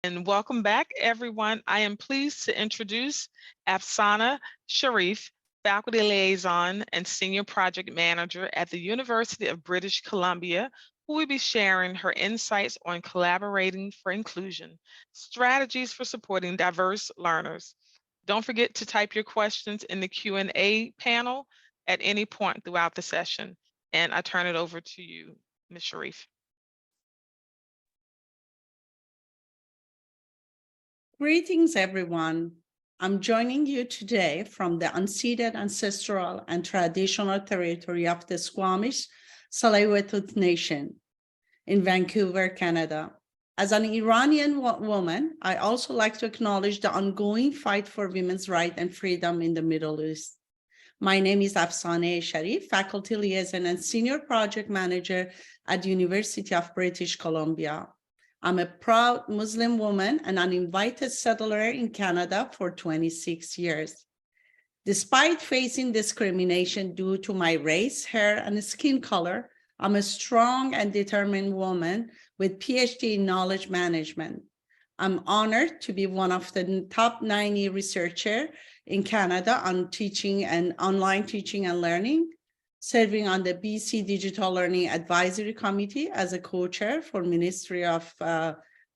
And welcome back, everyone. I am pleased to introduce Afsaneh Sharif, Faculty Liaison and Senior Project Manager at the University of British Columbia, who will be sharing her insights on collaborating for inclusion, strategies for supporting diverse learners. Don't forget to type your questions in the Q&A panel at any point throughout the session. And I turn it over to you, Ms. Sharif. Greetings, everyone. I'm joining you today from the unceded ancestral and traditional territory of the Squamish Tsleil-Waututh Nation in Vancouver, Canada. As an Iranian woman, I also like to acknowledge the ongoing fight for women's rights and freedom in the Middle East. My name is Afsaneh Sharif, Faculty Liaison and Senior Project Manager at the University of British Columbia. I'm a proud Muslim woman and an invited settler in Canada for 26 years. Despite facing discrimination due to my race, hair, and skin color, I'm a strong and determined woman with PhD in knowledge management. I'm honored to be one of the top 90 researchers in Canada on teaching and online teaching and learning, serving on the BC Digital Learning Advisory Committee as a co-chair for Ministry of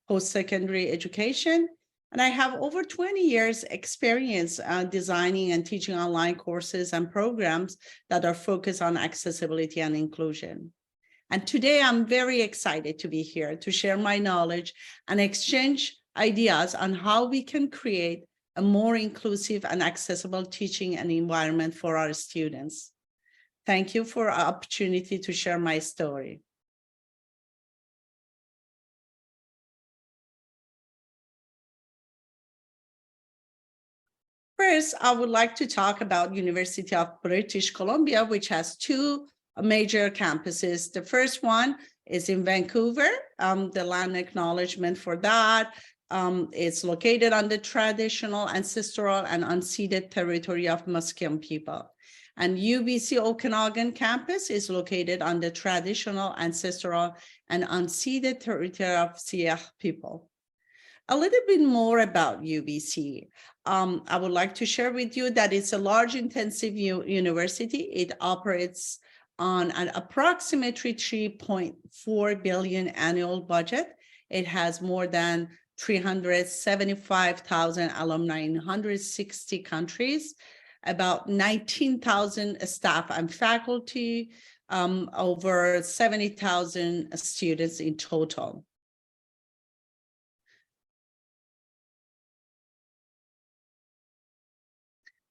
Post-Secondary Education. And I have over 20 years experience designing and teaching online courses and programs that are focused on accessibility and inclusion. And today I'm very excited to be here to share my knowledge and exchange ideas on how we can create a more inclusive and accessible teaching and environment for our students. Thank you for the opportunity to share my story. First, I would like to talk about University of British Columbia, which has two major campuses. The first one is in Vancouver. The land acknowledgement for that is located on the traditional, ancestral, and unceded territory of Musqueam people. And UBC Okanagan campus is located on the traditional, ancestral, and unceded territory of Siouan people. A little bit more about UBC. I would like to share with you that it's a large, intensive university. It operates on an approximately $3.4 billion annual budget. It has more than 375,000 alumni in 160 countries, about 19,000 staff and faculty, over 70,000 students in total.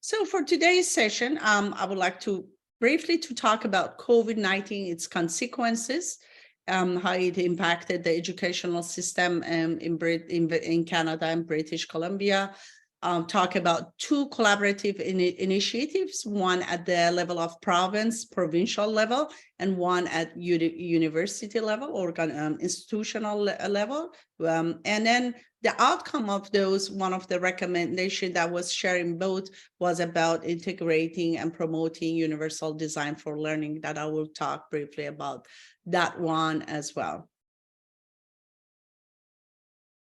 So for today's session, I would like to briefly talk about COVID-19, its consequences, how it impacted the educational system in Canada and British Columbia, talk about two collaborative initiatives, one at the level of provincial level, and one at university level or institutional level. And then the outcome of those, one of the recommendations that was sharing both was about integrating and promoting universal design for learning, that I will talk briefly about that one as well.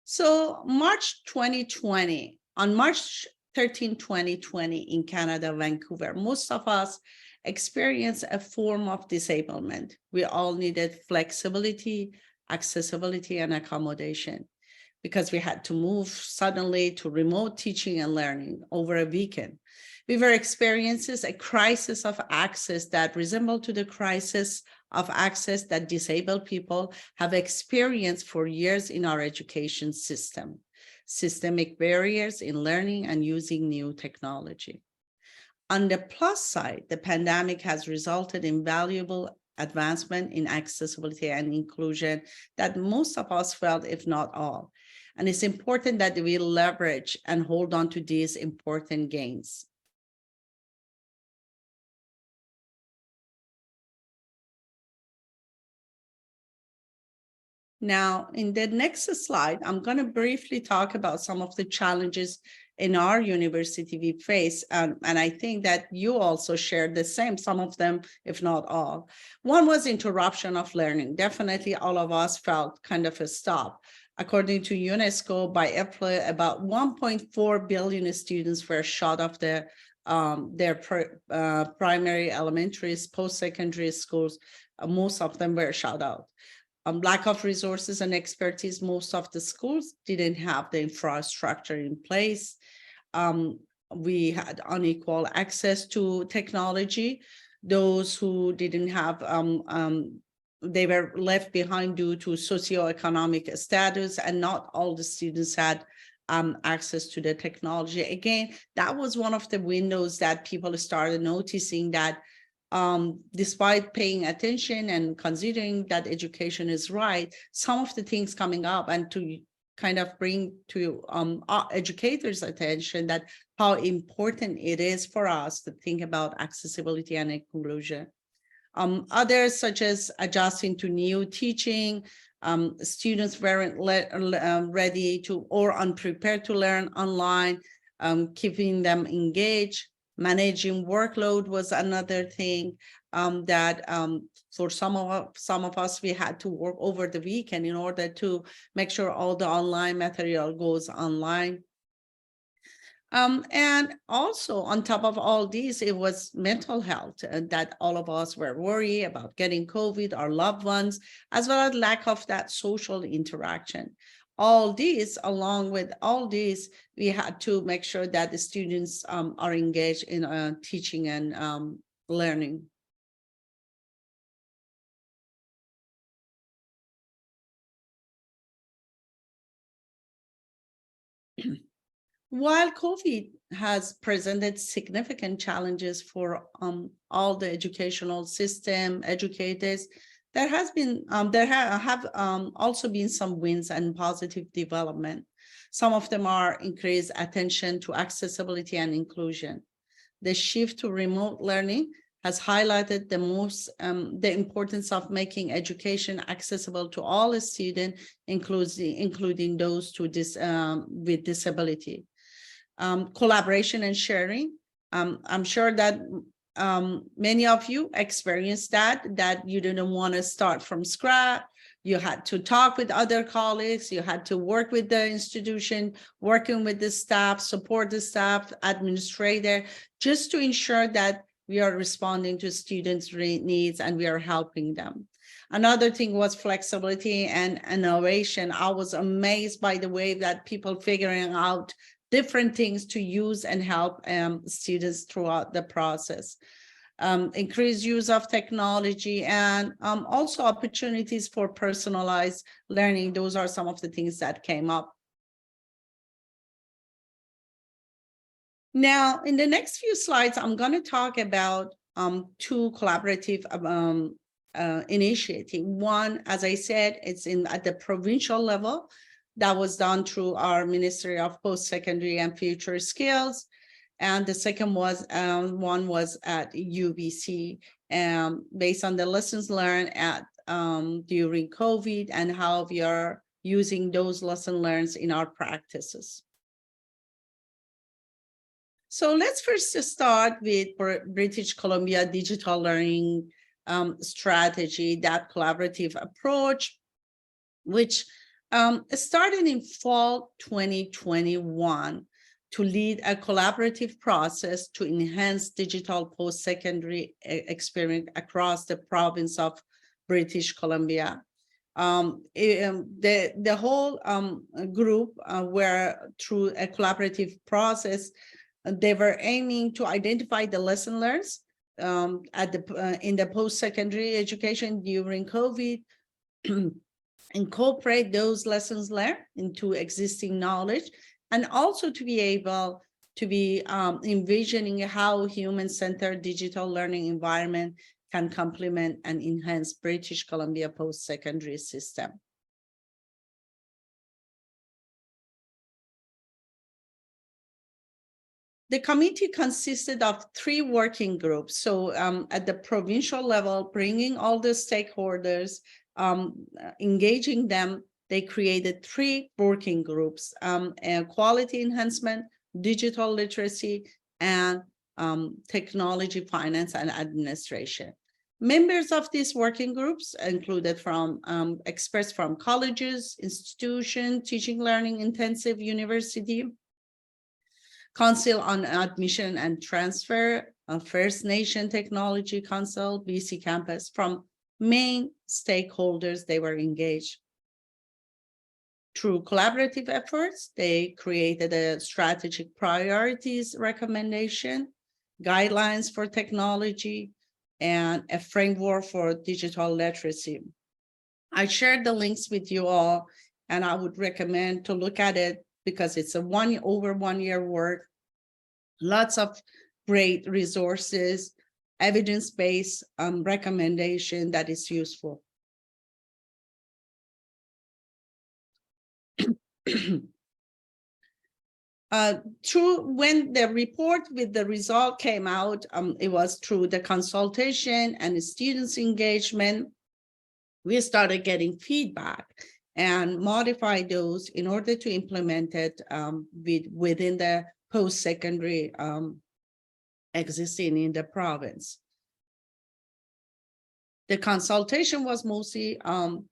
So March 2020, on March 13, 2020 in Canada, Vancouver, most of us experienced a form of disablement. We all needed flexibility, accessibility, and accommodation because we had to move suddenly to remote teaching and learning over a weekend. We were experiencing a crisis of access that resembled to the crisis of access that disabled people have experienced for years in our education system. Systemic barriers in learning and using new technology. On the plus side, the pandemic has resulted in valuable advancement in accessibility and inclusion that most of us felt, if not all. And it's important that we leverage and hold on to these important gains. Now, in the next slide, I'm going to briefly talk about some of the challenges in our university we face. And I think that you also shared the same, some of them, if not all. One was interruption of learning. Definitely all of us felt kind of a stop. According to UNESCO, by April, about 1.4 billion students were shut off their primary, elementary, post-secondary schools. Most of them were shut out. Lack of resources and expertise. Most of the schools didn't have the infrastructure in place. We had unequal access to technology. Those who didn't have they were left behind due to socioeconomic status, and not all the students had access to the technology. Again, that was one of the windows that people started noticing that despite paying attention and considering that education is right, some of the things coming up, and to kind of bring to our educators' attention that how important it is for us to think about accessibility and inclusion. Others, such as adjusting to new teaching, students weren't ready to or unprepared to learn online, keeping them engaged. Managing workload was another thing that for some of us, we had to work over the weekend in order to make sure all the online material goes online. And also on top of all these, it was mental health that all of us were worried about getting COVID, our loved ones, as well as lack of that social interaction. All these, along with all these, we had to make sure that the students are engaged in teaching and learning. While COVID has presented significant challenges for all the educational system, educators, there have also been some wins and positive development. Some of them are increased attention to accessibility and inclusion. The shift to remote learning has highlighted the importance of making education accessible to all students, including those with disability. Collaboration and sharing. I'm sure that many of you experienced that you didn't want to start from scratch. You had to talk with other colleagues. You had to work with the institution, working with the staff, support the staff, administrator, just to ensure that we are responding to students' needs and we are helping them. Another thing was flexibility and innovation. I was amazed by the way that people figuring out different things to use and help students throughout the process. Increased use of technology and also opportunities for personalized learning. Those are some of the things that came up. Now, in the next few slides, I'm going to talk about two collaborative initiatives. One, as I said, it's at the provincial level. That was done through our Ministry of Post-Secondary and Future Skills. And the second one was at UBC, based on the lessons learned during COVID and how we are using those lessons learned in our practices. So let's first start with British Columbia Digital Learning Strategy, that collaborative approach, which started in fall 2021 to lead a collaborative process to enhance digital post-secondary experience across the province of British Columbia. The whole group were through a collaborative process. They were aiming to identify the lesson learned in the post-secondary education during COVID, incorporate those lessons learned into existing knowledge, and also to be able to be envisioning how human-centered digital learning environment can complement and enhance British Columbia post-secondary system. The committee consisted of 3 working groups. So at the provincial level, bringing all the stakeholders, engaging them, they created 3 working groups, quality enhancement, digital literacy, and technology, finance, and administration. Members of these working groups included from experts from colleges, institutions, teaching, learning, intensive university, Council on Admission and Transfer, First Nation Technology Council, BC Campus. From main stakeholders, they were engaged. Through collaborative efforts, they created a strategic priorities recommendation, guidelines for technology, and a framework for digital literacy. I shared the links with you all, and I would recommend to look at it because it's over 1 year work, lots of great resources, evidence-based recommendation that is useful. When the report with the result came out, it was through the consultation and the students' engagement. We started getting feedback and modify those in order to implement it within the post-secondary existing in the province. The consultation was mostly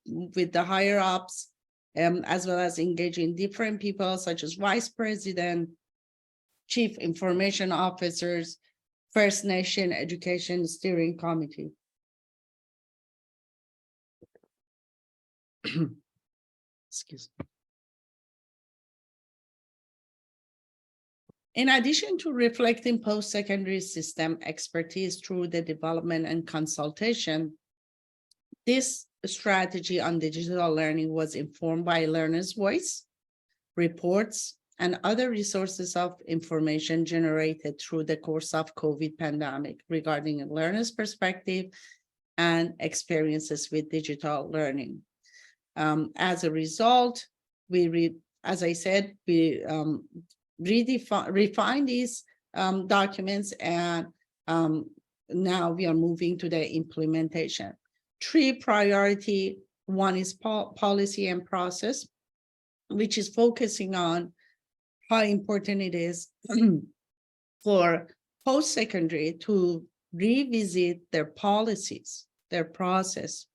with the higher ups, as well as engaging different people such as vice president, chief information officers, First Nation Education Steering Committee. Excuse me. In addition to reflecting post-secondary system expertise through the development and consultation, this strategy on digital learning was informed by learners' voice, reports, and other resources of information generated through the course of COVID pandemic regarding a learner's perspective and experiences with digital learning. As a result, as I said, we refine these documents, and now we are moving to the implementation. 3 priority, one is policy and process, which is focusing on how important it is for post-secondary to revisit their policies, their process,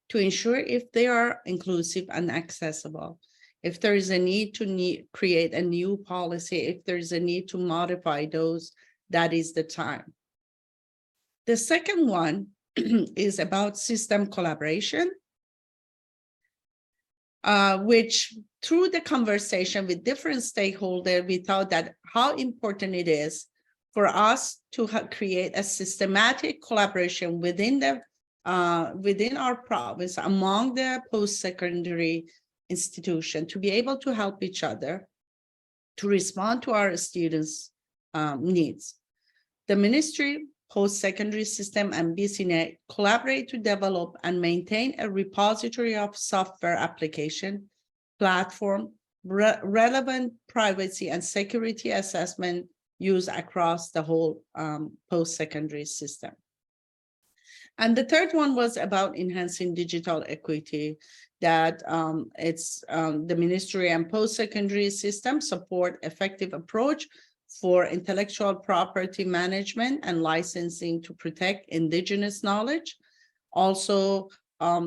to ensure if they are inclusive and accessible. If there is a need to create a new policy, if there is a need to modify those, that is the time. The second one is about system collaboration, which through the conversation with different stakeholders, we thought that how important it is for us to create a systematic collaboration within our province among the post-secondary institution to be able to help each other to respond to our students' needs. The ministry, post-secondary system, and BCNet collaborate to develop and maintain a repository of software application, platform, relevant privacy and security assessment used across the whole post-secondary system. And the third one was about enhancing digital equity, that the ministry and post-secondary system support effective approach for intellectual property management and licensing to protect indigenous knowledge. Also,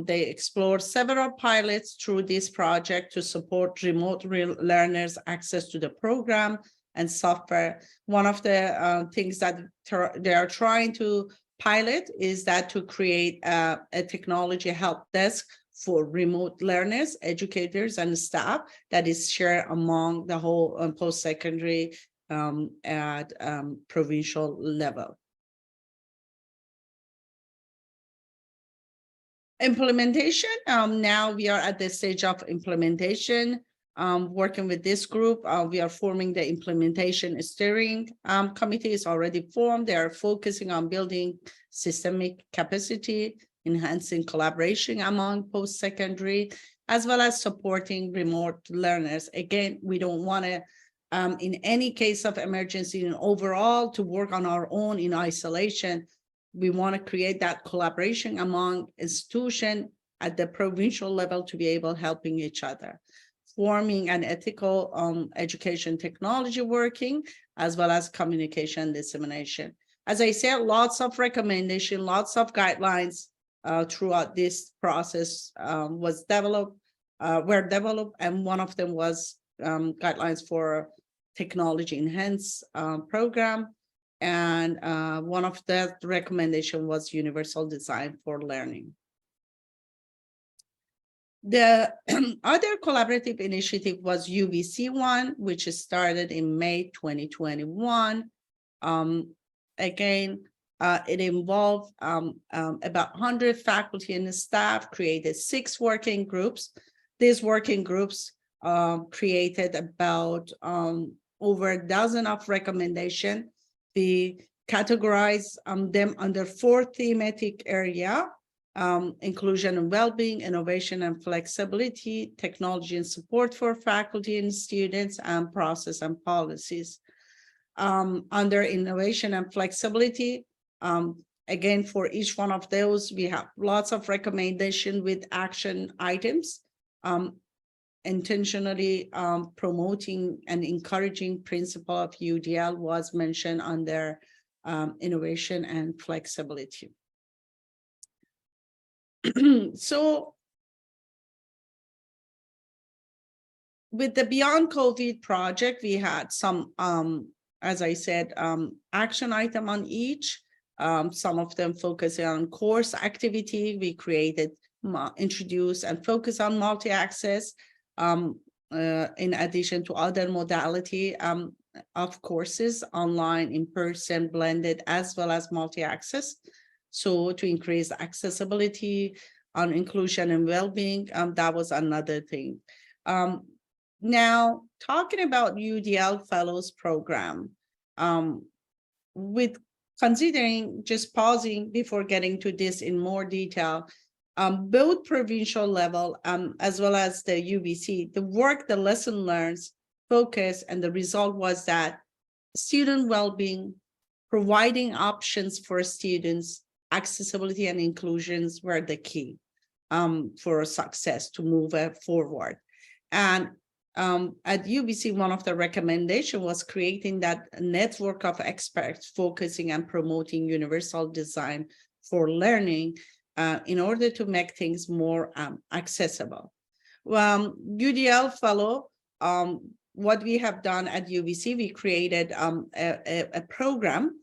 they explore several pilots through this project to support remote learners access to the program and software. One of the things that they are trying to pilot is that to create a technology help desk for remote learners, educators, and staff that is shared among the whole post-secondary at provincial level. Implementation, now we are at the stage of implementation. Working with this group, we are forming the implementation steering committee is already formed. They are focusing on building systemic capacity, enhancing collaboration among post-secondary, as well as supporting remote learners. Again, we don't want to, in any case of emergency and overall, to work on our own in isolation. We want to create that collaboration among institutions at the provincial level to be able helping each other, forming an ethical education technology working, as well as communication dissemination. As I said, lots of recommendation, lots of guidelines throughout this process were developed, and one of them was guidelines for technology enhanced program. And one of the recommendation was universal design for learning. The other collaborative initiative was UBC one, which started in May 2021. Again, it involved about 100 faculty and staff, created 6 working groups. These working groups created about over a dozen of recommendations. We categorize them under 4 thematic areas: inclusion and well-being, innovation and flexibility, technology and support for faculty and students, and process and policies. Under innovation and flexibility, again, for each one of those, we have lots of recommendation with action items, intentionally promoting and encouraging principle of UDL was mentioned under innovation and flexibility. So with the Beyond COVID project, we had some, as I said, action item on each. Some of them focusing on course activity. We created, introduce and focus on multi-access, in addition to other modality of courses, online, in-person, blended, as well as multi-access. So to increase accessibility on inclusion and well-being, that was another thing. Now, talking about UDL Fellows Program, with considering, just pausing before getting to this in more detail, both provincial level as well as the UBC, the work, the lesson learns, focus, and the result was that student well-being, providing options for students, accessibility and inclusions were the key for success to move forward. And at UBC, one of the recommendations was creating that network of experts focusing and promoting universal design for learning in order to make things more accessible. UDL Fellow, what we have done at UBC, we created a program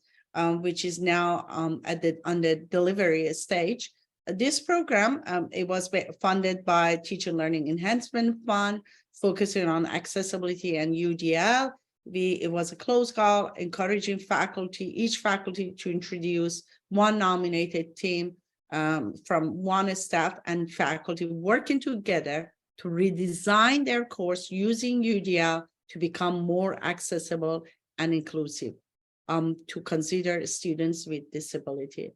which is now on the delivery stage. This program, it was funded by Teacher Learning Enhancement Fund, focusing on accessibility and UDL. It was a close call, encouraging each faculty to introduce one nominated team from one staff and faculty working together to redesign their course using UDL to become more accessible and inclusive to consider students with disability.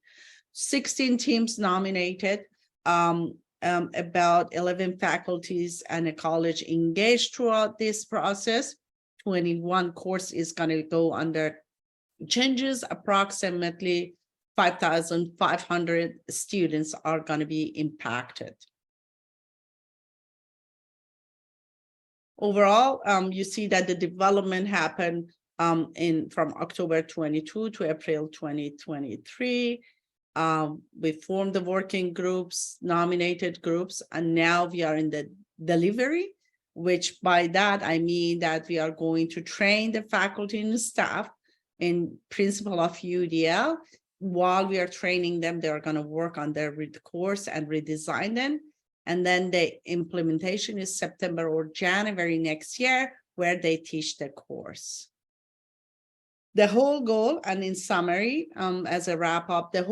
16 teams nominated, about 11 faculties and a college engaged throughout this process. 21 course is going to go under changes. Approximately 5,500 students are going to be impacted. Overall, you see that the development happened from October 22 to April 2023. We formed the working groups, nominated groups, and now we are in the delivery, which by that I mean that we are going to train the faculty and staff in principle of UDL. While we are training them, they're going to work on their course and redesign them. And then the implementation is September or January next year, where they teach the course. The whole goal, and in summary, as a wrap up, the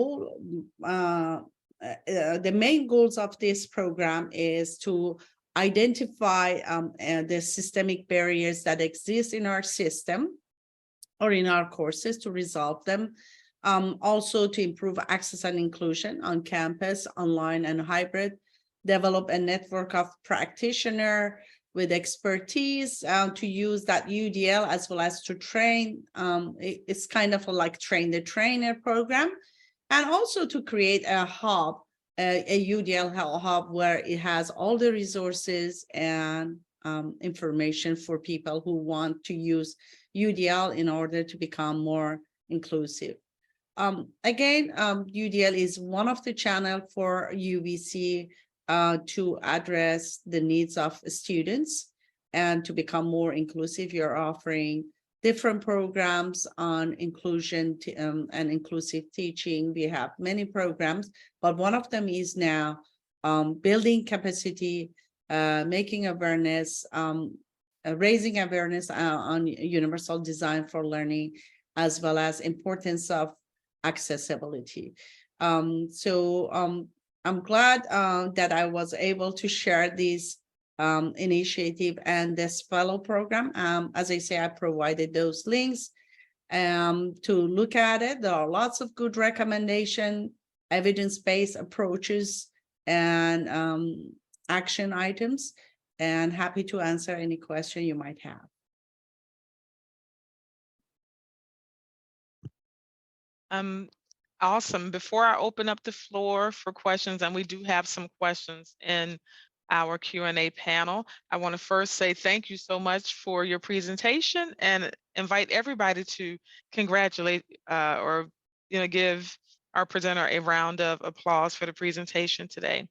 main goals of this program is to identify the systemic barriers that exist in our system or in our courses, to resolve them. Also to improve access and inclusion on campus, online and hybrid, develop a network of practitioners with expertise to use that UDL, as well as to train. It's kind of like train the trainer program, and also to create a hub, a UDL hub, where it has all the resources and information for people who want to use UDL in order to become more inclusive. Again, UDL is one of the channel for UBC to address the needs of students and to become more inclusive. You're offering different programs on inclusion and inclusive teaching. We have many programs, but one of them is now building capacity, making awareness, raising awareness on universal design for learning, as well as importance of accessibility. I'm glad that I was able to share this initiative and this fellow program. As I say, I provided those links to look at it. There are lots of good recommendation, evidence-based approaches, and action items, and happy to answer any question you might have. Awesome. Before I open up the floor for questions, and we do have some questions in our Q&A panel, I want to first say thank you so much for your presentation and invite everybody to congratulate or give our presenter a round of applause for the presentation today.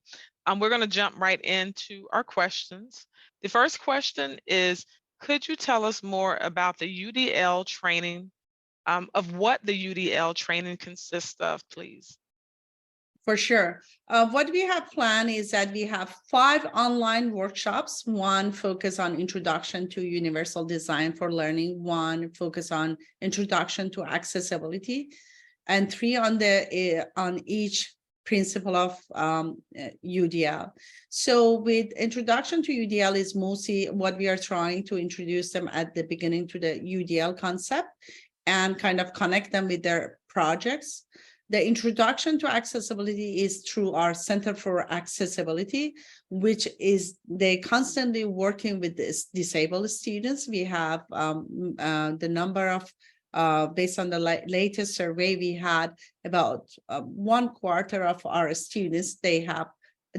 We're going to jump right into our questions. The first question is, could you tell us more about the UDL training, of what the UDL training consists of, please? For sure. What we have planned is that we have 5 online workshops, one focus on introduction to universal design for learning, one focus on introduction to accessibility, and 3 on each principle of UDL. So with introduction to UDL is mostly what we are trying to introduce them at the beginning to the UDL concept and kind of connect them with their projects. The introduction to accessibility is through our Center for Accessibility, which is they constantly working with this disabled students. We have the number of, based on the latest survey, we had about 1/4 of our students, they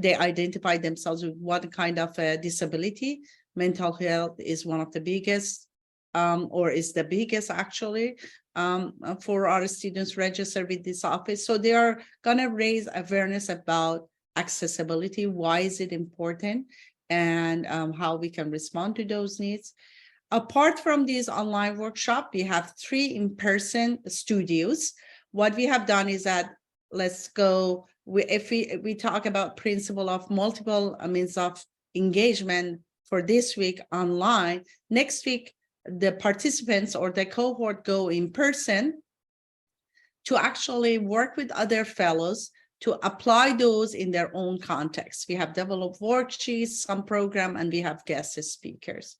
identify themselves with what kind of a disability. Mental health is one of the biggest, or is the biggest actually, for our students registered with this office. So they are gonna raise awareness about accessibility, why is it important, and how we can respond to those needs. Apart from these online workshop, we have 3 in-person studios. What we have done is that if we talk about principle of multiple means of engagement for this week online, next week the participants or the cohort go in person to actually work with other fellows to apply those in their own context. We have developed worksheets, some program, and we have guest speakers.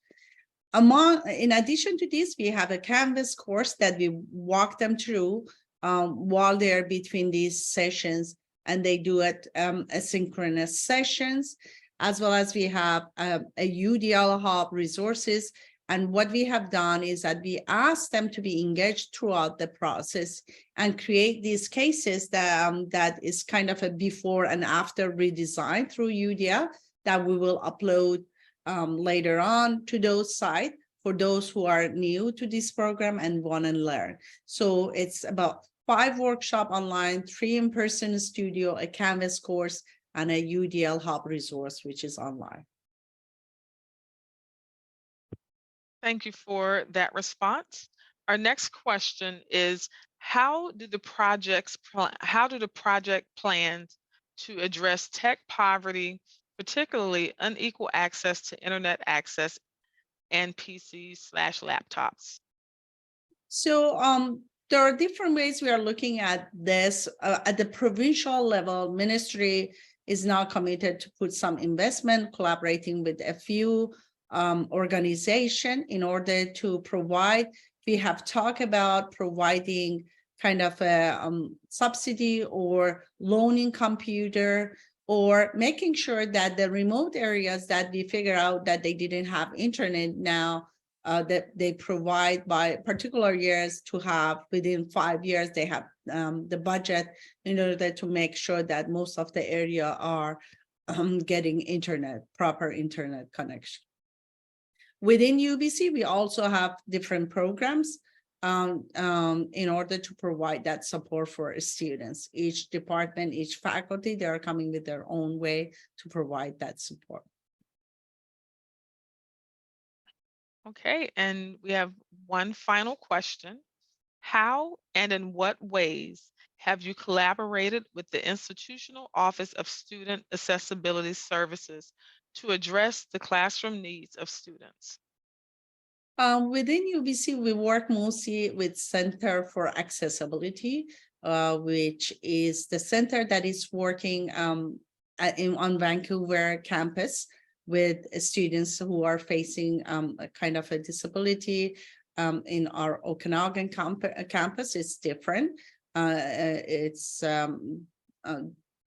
In addition to this, we have a Canvas course that we walk them through while they're between these sessions, and they do it asynchronous sessions, as well as we have a UDL Hub resources. And what we have done is that we ask them to be engaged throughout the process and create these cases that is kind of a before and after redesign through UDL that we will upload later on to those sites for those who are new to this program and want to learn. So it's about 5 workshops online, 3 in-person studio, a Canvas course, and a UDL Hub resource, which is online. Thank you for that response. Our next question is, how do the project plans to address tech poverty, particularly unequal access to internet access and PCs/laptops? So there are different ways we are looking at this. At the provincial level, ministry is now committed to put some investment, collaborating with a few organization in order to provide. We have talked about providing kind of a subsidy or loaning computer, or making sure that the remote areas that we figure out that they didn't have internet now, that they provide by particular years to have within 5 years, they have the budget in order to make sure that most of the area are getting proper internet connection. Within UBC, we also have different programs. in order to provide that support for students. Each department, each faculty, they are coming with their own way to provide that support. Okay, and we have one final question. How and in what ways have you collaborated with the Institutional Office of Student Accessibility Services to address the classroom needs of students? Within UBC, we work mostly with Center for Accessibility, which is the center that is working on Vancouver campus with students who are facing a kind of a disability. In our Okanagan campus, it's different. It's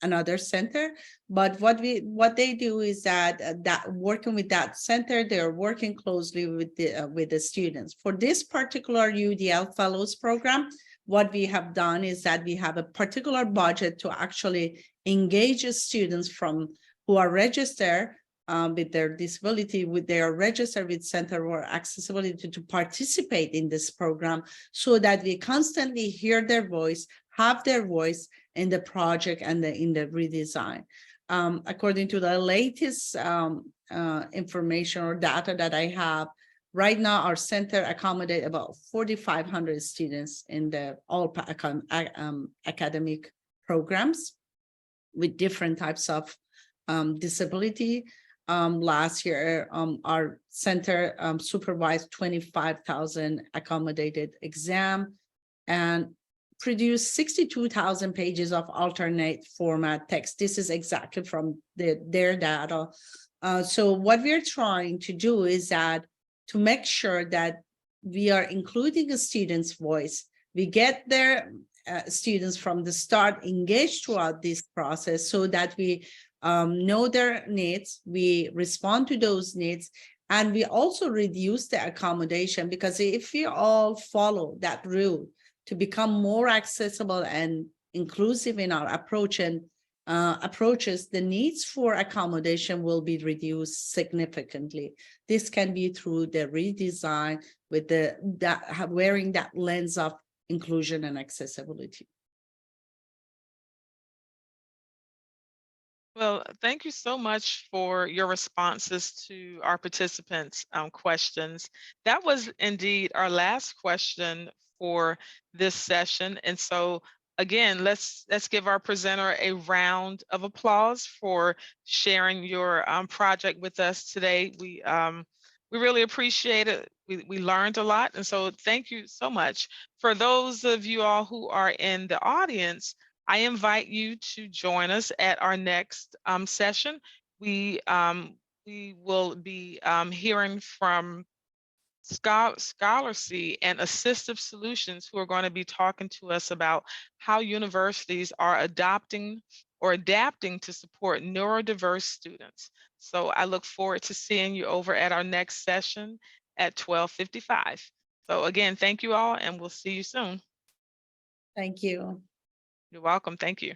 another center, but what they do is that working with that center, they're working closely with the students. For this particular UDL Fellows program, what we have done is that we have a particular budget to actually engage students from who are registered with their disability, they are registered with Center for Accessibility to participate in this program, so that we constantly hear their voice, have their voice in the project and in the redesign. According to the latest information or data that I have, right now our center accommodate about 4,500 students in the all academic programs with different types of disability. Last year, our center supervised 25,000 accommodated exam and produced 62,000 pages of alternate format text. This is exactly from their data. So what we're trying to do is that to make sure that we are including a student's voice, we get their students from the start engaged throughout this process, so that we know their needs, we respond to those needs, and we also reduce the accommodation, because if we all follow that rule to become more accessible and inclusive in our approach and approaches, the needs for accommodation will be reduced significantly. This can be through the redesign with wearing that lens of inclusion and accessibility. Well, thank you so much for your responses to our participants' questions. That was indeed our last question for this session. And so again, let's give our presenter a round of applause for sharing your project with us today. We really appreciate it. We learned a lot. And so thank you so much. For those of you all who are in the audience, I invite you to join us at our next session. We will be hearing from Scholarcy and Assistive Solutions, who are going to be talking to us about how universities are adopting or adapting to support neurodiverse students. So I look forward to seeing you over at our next session at 12:55. So again, thank you all, and we'll see you soon. Thank you. You're welcome. Thank you.